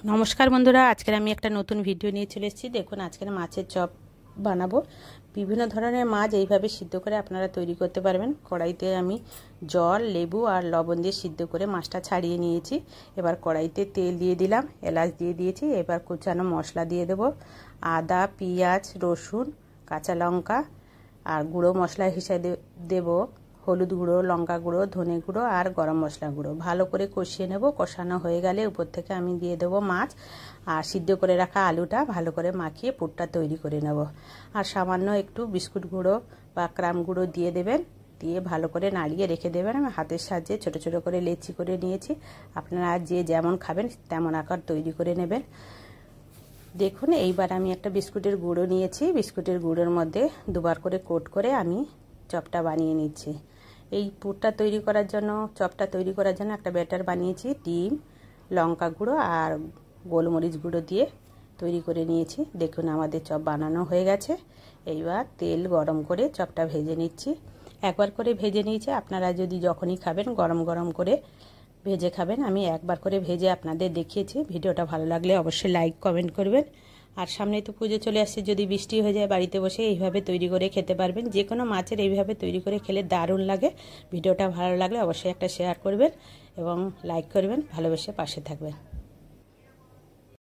নমস্কার বন্ধুরা, আজকের আমি একটা নতুন ভিডিও নিয়ে চলে এসেছি। দেখুন, আজকের মাছের চপ বানাবো। বিভিন্ন ধরনের মাছ এইভাবে সিদ্ধ করে আপনারা তৈরি করতে পারবেন। কড়াইতে আমি জল, লেবু আর লবণ দিয়ে সিদ্ধ করে মাছটা ছাড়িয়ে নিয়েছি। এবার কড়াইতে তেল দিয়ে দিলাম, এলাচ দিয়ে দিয়েছি। এবার কুচানো মশলা দিয়ে দেব, আদা, পেঁয়াজ, রসুন, কাঁচা লঙ্কা আর গুঁড়ো মশলা হিসেবে দেব হলুদ গুঁড়ো, লঙ্কা গুঁড়ো, ধনে গুঁড়ো আর গরম মশলা গুঁড়ো। ভালো করে কষিয়ে নেব। কষানো হয়ে গেলে উপর থেকে আমি দিয়ে দেবো মাছ আর সিদ্ধ করে রাখা আলুটা ভালো করে মাখিয়ে পুরটা তৈরি করে নেব। আর সামান্য একটু বিস্কুট গুঁড়ো বা ক্রাম গুঁড়ো দিয়ে দেবেন, দিয়ে ভালো করে নাড়িয়ে রেখে দেবেন। আমি হাতের সাহায্যে ছোট ছোট করে লেচি করে নিয়েছি। আপনারা যে যেমন খাবেন তেমন আকার তৈরি করে নেবেন। দেখুন, এইবার আমি একটা বিস্কুটের গুঁড়ো নিয়েছি। বিস্কুটের গুঁড়োর মধ্যে দুবার করে কোট করে আমি চপটা বানিয়ে নিচ্ছি। এই পুরটা তৈরি করার জন্য, চপটা তৈরি করার জন্য একটা ব্যাটার বানিয়েছি। ডিম, লঙ্কা গুঁড়ো আর গোলমরিচ গুঁড়ো দিয়ে তৈরি করে নিয়েছি। দেখুন, আমাদের চপ বানানো হয়ে গেছে। এইবার তেল গরম করে চপটা ভেজে নিচ্ছি। একবার করে ভেজে নিয়েছি। আপনারা যদি যখনই খাবেন গরম গরম করে ভেজে খাবেন। আমি একবার করে ভেজে আপনাদের দেখিয়েছি। ভিডিওটা ভালো লাগলে অবশ্যই লাইক কমেন্ট করবেন। আর সামনে তো পুজো চলে আসছে, যদি বৃষ্টি হয়ে যায় বাড়িতে বসে এইভাবে তৈরি করে খেতে পারবেন। যে কোনো মাছের এইভাবে তৈরি করে খেলে দারুণ লাগে। ভিডিওটা ভালো লাগলে অবশ্যই একটা শেয়ার করবেন এবং লাইক করবেন, ভালোবেসে পাশে থাকবেন।